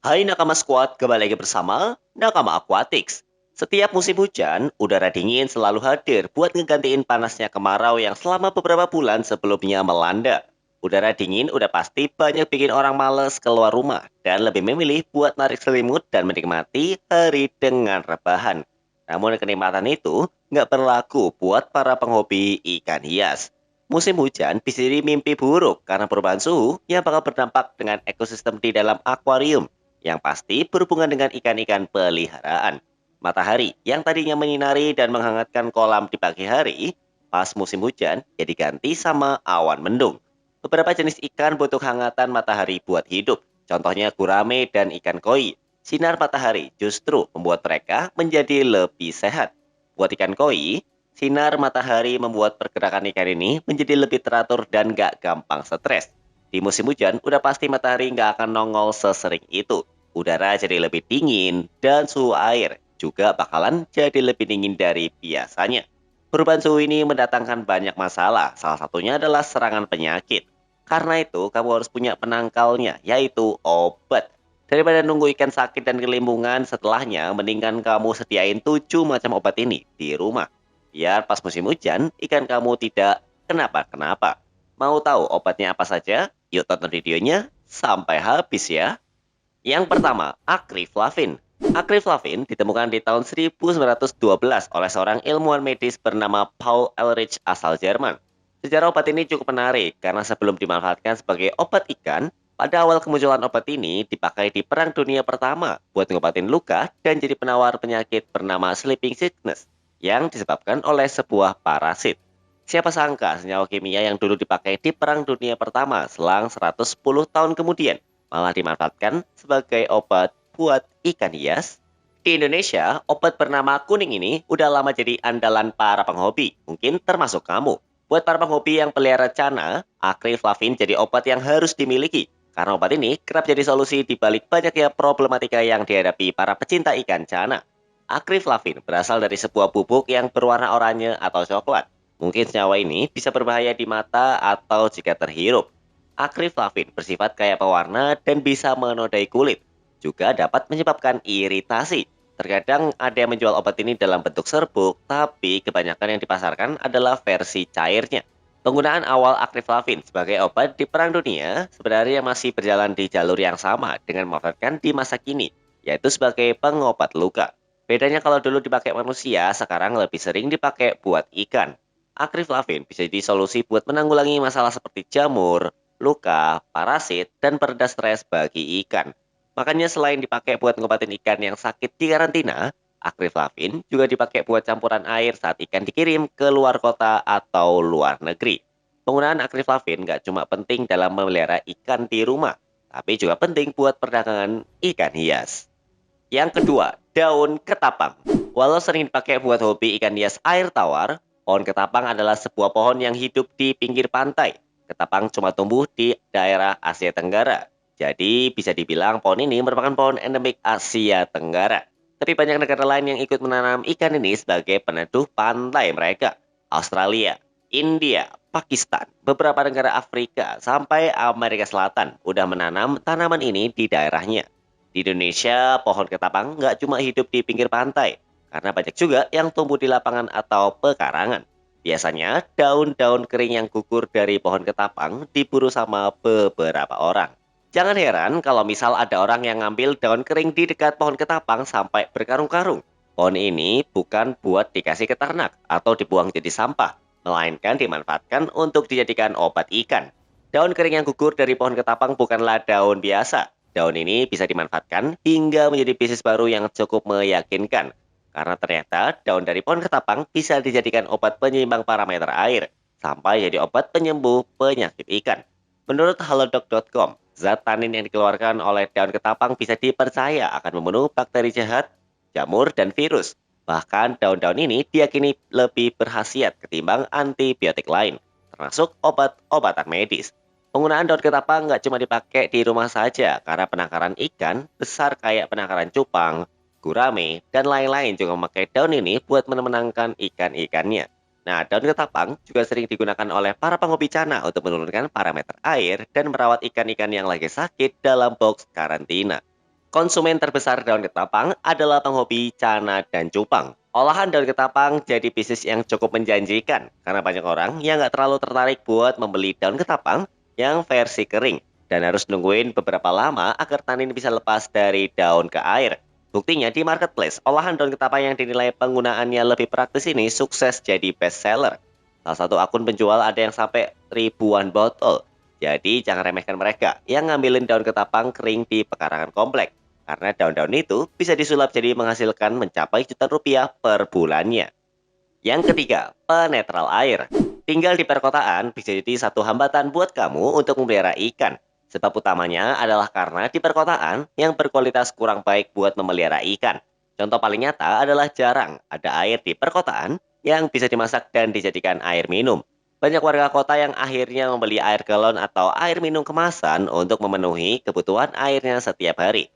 Hai Nakama Squad, kembali lagi bersama Nakama Aquatics. Setiap musim hujan, udara dingin selalu hadir buat ngegantiin panasnya kemarau yang selama beberapa bulan sebelumnya melanda. Udara dingin udah pasti banyak bikin orang males keluar rumah dan lebih memilih buat narik selimut dan menikmati hari dengan rebahan. Namun kenikmatan itu nggak berlaku buat para penghobi ikan hias. Musim hujan bisa jadi mimpi buruk karena perubahan suhu yang bakal berdampak dengan ekosistem di dalam akuarium yang pasti berhubungan dengan ikan-ikan peliharaan. Matahari yang tadinya menyinari dan menghangatkan kolam di pagi hari, pas musim hujan jadi ganti sama awan mendung. Beberapa jenis ikan butuh hangatan matahari buat hidup, contohnya gurame dan ikan koi. Sinar matahari justru membuat mereka menjadi lebih sehat. Buat ikan koi, sinar matahari membuat pergerakan ikan ini menjadi lebih teratur dan gak gampang stres. Di musim hujan, udah pasti matahari nggak akan nongol sesering itu. Udara jadi lebih dingin, dan suhu air juga bakalan jadi lebih dingin dari biasanya. Perubahan suhu ini mendatangkan banyak masalah, salah satunya adalah serangan penyakit. Karena itu, kamu harus punya penangkalnya, yaitu obat. Daripada nunggu ikan sakit dan kelimpungan setelahnya, mendingan kamu sediain 7 macam obat ini di rumah. Biar pas musim hujan, ikan kamu tidak kenapa-kenapa. Mau tahu obatnya apa saja? Yuk tonton videonya sampai habis ya. Yang pertama, akriflavin. Akriflavin ditemukan di tahun 1912 oleh seorang ilmuwan medis bernama Paul Ehrlich asal Jerman. Sejarah obat ini cukup menarik karena sebelum dimanfaatkan sebagai obat ikan, pada awal kemunculan obat ini dipakai di Perang Dunia Pertama buat ngobatin luka dan jadi penawar penyakit bernama sleeping sickness yang disebabkan oleh sebuah parasit. Siapa sangka senyawa kimia yang dulu dipakai di Perang Dunia Pertama selang 110 tahun kemudian malah dimanfaatkan sebagai obat buat ikan hias. Di Indonesia, obat bernama kuning ini udah lama jadi andalan para penghobi, mungkin termasuk kamu. Buat para penghobi yang pelihara cana, akriflavin jadi obat yang harus dimiliki. Karena obat ini kerap jadi solusi di balik banyaknya problematika yang dihadapi para pecinta ikan cana. Akriflavin berasal dari sebuah bubuk yang berwarna oranye atau coklat. Mungkin senyawa ini bisa berbahaya di mata atau jika terhirup. Akriflavin bersifat kayak pewarna dan bisa menodai kulit. Juga dapat menyebabkan iritasi. Terkadang ada yang menjual obat ini dalam bentuk serbuk, tapi kebanyakan yang dipasarkan adalah versi cairnya. Penggunaan awal akriflavin sebagai obat di Perang Dunia sebenarnya masih berjalan di jalur yang sama dengan memanfaatkan di masa kini, yaitu sebagai pengobat luka. Bedanya kalau dulu dipakai manusia, sekarang lebih sering dipakai buat ikan. Akriflavin bisa jadi solusi buat menanggulangi masalah seperti jamur, luka, parasit, dan pereda stres bagi ikan. Makanya selain dipakai buat ngobatin ikan yang sakit di karantina, akriflavin juga dipakai buat campuran air saat ikan dikirim ke luar kota atau luar negeri. Penggunaan akriflavin nggak cuma penting dalam memelihara ikan di rumah, tapi juga penting buat perdagangan ikan hias. Yang kedua, daun ketapang. Walau sering dipakai buat hobi ikan hias air tawar, pohon ketapang adalah sebuah pohon yang hidup di pinggir pantai. Ketapang cuma tumbuh di daerah Asia Tenggara. Jadi bisa dibilang pohon ini merupakan pohon endemik Asia Tenggara. Tapi banyak negara lain yang ikut menanam ikan ini sebagai peneduh pantai mereka. Australia, India, Pakistan, beberapa negara Afrika, sampai Amerika Selatan udah menanam tanaman ini di daerahnya. Di Indonesia, pohon ketapang nggak cuma hidup di pinggir pantai, karena banyak juga yang tumbuh di lapangan atau pekarangan. Biasanya, daun-daun kering yang gugur dari pohon ketapang diburu sama beberapa orang. Jangan heran kalau misal ada orang yang ngambil daun kering di dekat pohon ketapang sampai berkarung-karung. Pohon ini bukan buat dikasih ke ternak atau dibuang jadi sampah, melainkan dimanfaatkan untuk dijadikan obat ikan. Daun kering yang gugur dari pohon ketapang bukanlah daun biasa. Daun ini bisa dimanfaatkan hingga menjadi bisnis baru yang cukup meyakinkan. Karena ternyata daun dari pohon ketapang bisa dijadikan obat penyeimbang parameter air, sampai jadi obat penyembuh penyakit ikan. Menurut halodoc.com, zat tanin yang dikeluarkan oleh daun ketapang bisa dipercaya akan membunuh bakteri jahat, jamur, dan virus. Bahkan daun-daun ini diyakini lebih berkhasiat ketimbang antibiotik lain, termasuk obat-obatan medis. Penggunaan daun ketapang nggak cuma dipakai di rumah saja, karena penangkaran ikan besar kayak penangkaran cupang, gurame, dan lain-lain juga memakai daun ini buat menenangkan ikan-ikannya. Nah, daun ketapang juga sering digunakan oleh para penghobi cana untuk menurunkan parameter air dan merawat ikan-ikan yang lagi sakit dalam box karantina. Konsumen terbesar daun ketapang adalah penghobi cana dan cupang. Olahan daun ketapang jadi bisnis yang cukup menjanjikan karena banyak orang yang nggak terlalu tertarik buat membeli daun ketapang yang versi kering dan harus nungguin beberapa lama agar tanin bisa lepas dari daun ke air. Buktinya di marketplace, olahan daun ketapang yang dinilai penggunaannya lebih praktis ini sukses jadi best seller. Salah satu akun penjual ada yang sampai ribuan botol. Jadi jangan remehkan mereka yang ngambilin daun ketapang kering di pekarangan komplek. Karena daun-daun itu bisa disulap jadi menghasilkan mencapai jutaan rupiah per bulannya. Yang ketiga, penetral air. Tinggal di perkotaan bisa jadi satu hambatan buat kamu untuk memelihara ikan. Sebab utamanya adalah karena di perkotaan yang berkualitas kurang baik buat memelihara ikan. Contoh paling nyata adalah jarang ada air di perkotaan yang bisa dimasak dan dijadikan air minum. Banyak warga kota yang akhirnya membeli air galon atau air minum kemasan untuk memenuhi kebutuhan airnya setiap hari.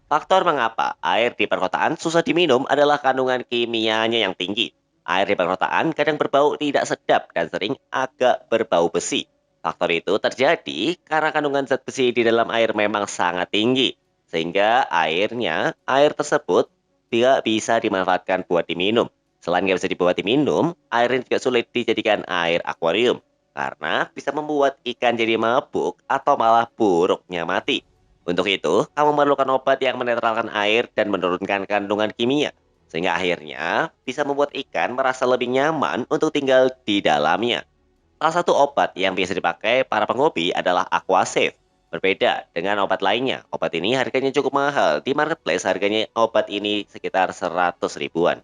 Faktor mengapa air di perkotaan susah diminum adalah kandungan kimianya yang tinggi. Air di perkotaan kadang berbau tidak sedap dan sering agak berbau besi. Faktor itu terjadi karena kandungan zat besi di dalam air memang sangat tinggi. Sehingga air tersebut tidak bisa dimanfaatkan buat diminum. Selain nggak bisa dibuat diminum, air ini juga sulit dijadikan air akuarium. Karena bisa membuat ikan jadi mabuk atau malah buruknya mati. Untuk itu, kamu memerlukan obat yang menetralkan air dan menurunkan kandungan kimia, sehingga akhirnya bisa membuat ikan merasa lebih nyaman untuk tinggal di dalamnya. Salah satu obat yang biasa dipakai para penghobi adalah Aquasave. Berbeda dengan obat lainnya, obat ini harganya cukup mahal. Di marketplace harganya obat ini sekitar 100 ribuan.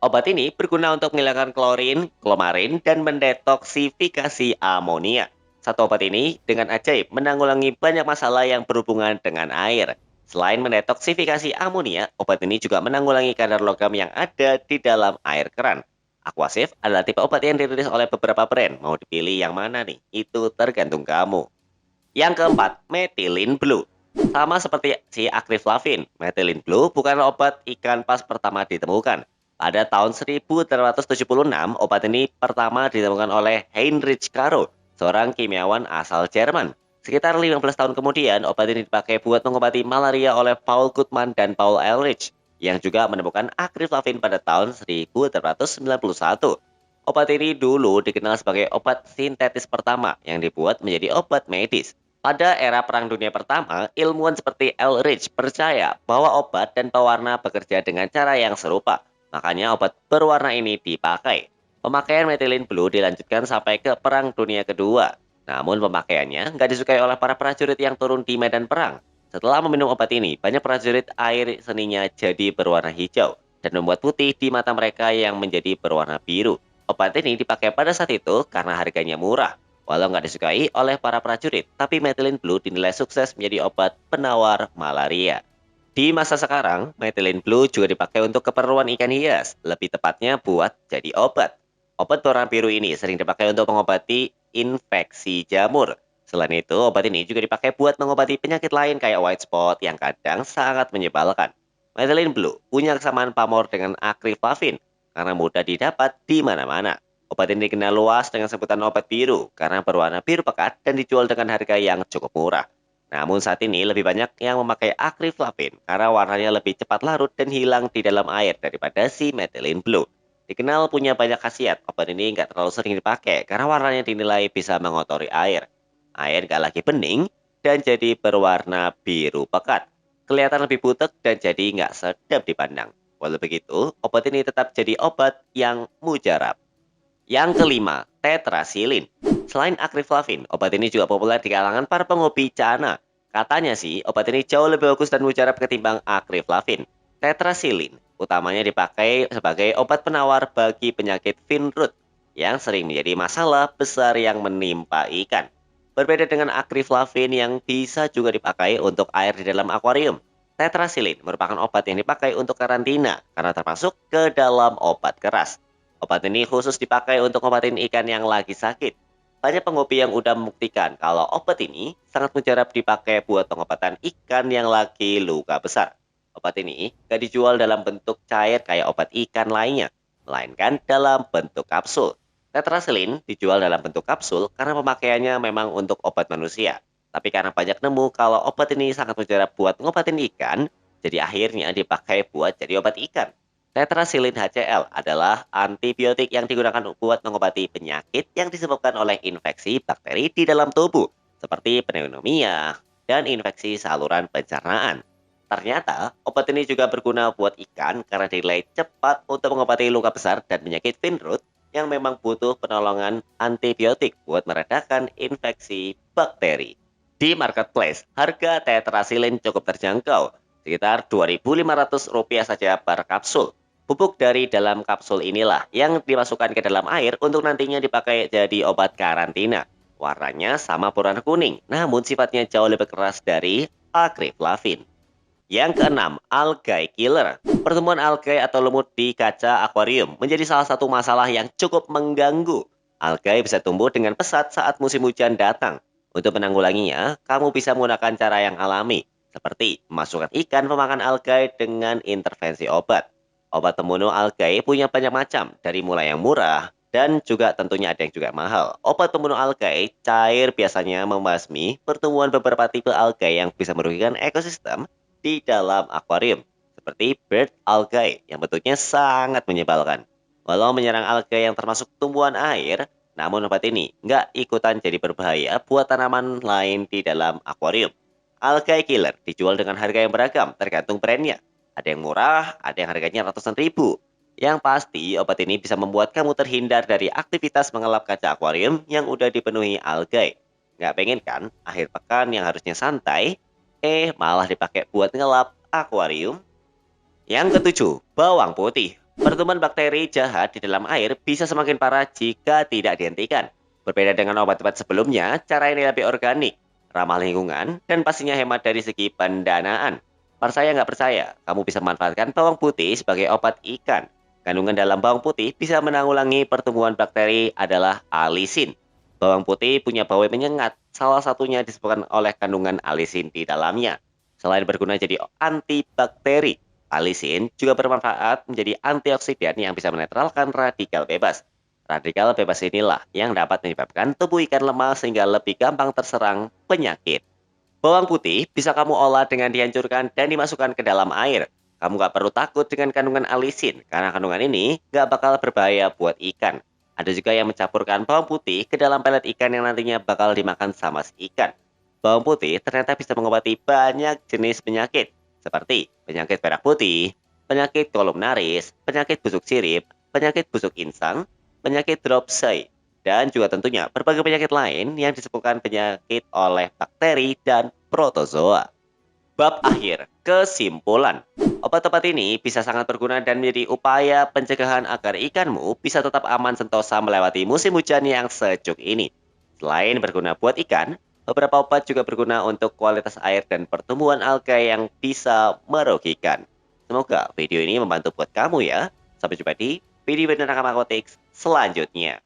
Obat ini berguna untuk menghilangkan klorin, klomarin, dan mendetoksifikasi amonia. Satu obat ini dengan ajaib menanggulangi banyak masalah yang berhubungan dengan air. Selain mendetoksifikasi amonia, obat ini juga menanggulangi kadar logam yang ada di dalam air keran. Aquasave adalah tipe obat yang dirilis oleh beberapa brand. Mau dipilih yang mana nih? Itu tergantung kamu. Yang keempat, methylene blue. Sama seperti si akriflavin, methylene blue bukan obat ikan pas pertama ditemukan. Pada tahun 1876, obat ini pertama ditemukan oleh Heinrich Caro, seorang kimiawan asal Jerman. Sekitar 15 tahun kemudian, obat ini dipakai buat mengobati malaria oleh Paul Goodman dan Paul Ehrlich, yang juga menemukan akriflavin pada tahun 1891. Obat ini dulu dikenal sebagai obat sintetis pertama yang dibuat menjadi obat medis. Pada era Perang Dunia Pertama, ilmuwan seperti Ehrlich percaya bahwa obat dan pewarna bekerja dengan cara yang serupa. Makanya obat berwarna ini dipakai. Pemakaian methylene blue dilanjutkan sampai ke Perang Dunia Kedua. Namun pemakaiannya nggak disukai oleh para prajurit yang turun di medan perang. Setelah meminum obat ini, banyak prajurit air seninya jadi berwarna hijau dan membuat putih di mata mereka yang menjadi berwarna biru. Obat ini dipakai pada saat itu karena harganya murah. Walau nggak disukai oleh para prajurit, tapi methylene blue dinilai sukses menjadi obat penawar malaria. Di masa sekarang, methylene blue juga dipakai untuk keperluan ikan hias, lebih tepatnya buat jadi obat. Obat berwarna biru ini sering dipakai untuk mengobati infeksi jamur. Selain itu, obat ini juga dipakai buat mengobati penyakit lain kayak white spot yang kadang sangat menyebalkan. Methylene blue punya kesamaan pamor dengan akriflavin karena mudah didapat di mana-mana. Obat ini dikenal luas dengan sebutan obat biru karena berwarna biru pekat dan dijual dengan harga yang cukup murah. Namun saat ini lebih banyak yang memakai akriflavin karena warnanya lebih cepat larut dan hilang di dalam air daripada si methylene blue. Dikenal punya banyak khasiat, obat ini nggak terlalu sering dipakai karena warnanya dinilai bisa mengotori air. Air nggak lagi bening dan jadi berwarna biru pekat. Kelihatan lebih butek dan jadi nggak sedap dipandang. Walau begitu, obat ini tetap jadi obat yang mujarab. Yang kelima, tetrasilin. Selain akriflavin, obat ini juga populer di kalangan para penghobi cana. Katanya sih, obat ini jauh lebih bagus dan mujarab ketimbang akriflavin. Tetrasilin utamanya dipakai sebagai obat penawar bagi penyakit fin root yang sering menjadi masalah besar yang menimpa ikan. Berbeda dengan akriflavin yang bisa juga dipakai untuk air di dalam akuarium. Tetrasilin merupakan obat yang dipakai untuk karantina karena termasuk ke dalam obat keras. Obat ini khusus dipakai untuk ngobatin ikan yang lagi sakit. Banyak penghobi yang udah membuktikan kalau obat ini sangat mujarab dipakai buat pengobatan ikan yang lagi luka besar. Obat ini gak dijual dalam bentuk cair kayak obat ikan lainnya, melainkan dalam bentuk kapsul. Tetrasilin dijual dalam bentuk kapsul karena pemakaiannya memang untuk obat manusia. Tapi karena banyak nemu kalau obat ini sangat mujarab buat ngobatin ikan, Jadi akhirnya dipakai buat jadi obat ikan. Tetrasilin HCl adalah antibiotik yang digunakan buat mengobati penyakit yang disebabkan oleh infeksi bakteri di dalam tubuh, seperti pneumonia dan infeksi saluran pencernaan. Ternyata, obat ini juga berguna buat ikan karena dinilai cepat untuk mengobati luka besar dan penyakit finrod yang memang butuh penolongan antibiotik buat meredakan infeksi bakteri. Di marketplace, harga tetrasilin cukup terjangkau, sekitar Rp2.500 saja per kapsul. Pupuk dari dalam kapsul inilah yang dimasukkan ke dalam air untuk nantinya dipakai jadi obat karantina. Warnanya sama berwarna kuning, namun sifatnya jauh lebih keras dari akriflavin. Yang keenam, algae killer. Pertumbuhan algae atau lumut di kaca akuarium menjadi salah satu masalah yang cukup mengganggu. Algae bisa tumbuh dengan pesat saat musim hujan datang. Untuk menanggulanginya, kamu bisa menggunakan cara yang alami, seperti memasukkan ikan pemakan algae dengan intervensi obat. Obat pembunuh algae punya banyak macam, dari mulai yang murah, dan juga tentunya ada yang juga mahal. Obat pembunuh algae cair biasanya membasmi pertumbuhan beberapa tipe algae yang bisa merugikan ekosistem di dalam akuarium, seperti bird algae yang bentuknya sangat menyebalkan. Walau menyerang algae yang termasuk tumbuhan air, namun obat ini nggak ikutan jadi berbahaya buat tanaman lain di dalam akuarium. Algae killer dijual dengan harga yang beragam tergantung brandnya. Ada yang murah, ada yang harganya ratusan ribu. Yang pasti, obat ini bisa membuat kamu terhindar dari aktivitas mengelap kaca akuarium yang udah dipenuhi algae. Nggak pengen kan, akhir pekan yang harusnya santai, malah dipakai buat ngelap akuarium. Yang ketujuh, bawang putih. Pertumbuhan bakteri jahat di dalam air bisa semakin parah jika tidak dihentikan. Berbeda dengan obat-obat sebelumnya, cara ini lebih organik, ramah lingkungan, dan pastinya hemat dari segi pendanaan. Percaya nggak percaya, kamu bisa memanfaatkan bawang putih sebagai obat ikan. Kandungan dalam bawang putih bisa menanggulangi pertumbuhan bakteri adalah alisin. Bawang putih punya bau yang menyengat, salah satunya disebabkan oleh kandungan alisin di dalamnya. Selain berguna jadi antibakteri, alisin juga bermanfaat menjadi antioksidan yang bisa menetralkan radikal bebas. Radikal bebas inilah yang dapat menyebabkan tubuh ikan lemah sehingga lebih gampang terserang penyakit. Bawang putih bisa kamu olah dengan dihancurkan dan dimasukkan ke dalam air. Kamu nggak perlu takut dengan kandungan alisin, karena kandungan ini nggak bakal berbahaya buat ikan. Ada juga yang mencampurkan bawang putih ke dalam pelet ikan yang nantinya bakal dimakan sama si ikan. Bawang putih ternyata bisa mengobati banyak jenis penyakit, seperti penyakit perak putih, penyakit kolumnaris, penyakit busuk sirip, penyakit busuk insang, penyakit dropsy, dan juga tentunya berbagai penyakit lain yang disebabkan penyakit oleh bakteri dan protozoa. Bab akhir, kesimpulan. Obat-obat ini bisa sangat berguna dan menjadi upaya pencegahan agar ikanmu bisa tetap aman sentosa melewati musim hujan yang sejuk ini. Selain berguna buat ikan, beberapa obat juga berguna untuk kualitas air dan pertumbuhan algae yang bisa merugikan. Semoga video ini membantu buat kamu ya. Sampai jumpa di video Nakama Aquatics selanjutnya.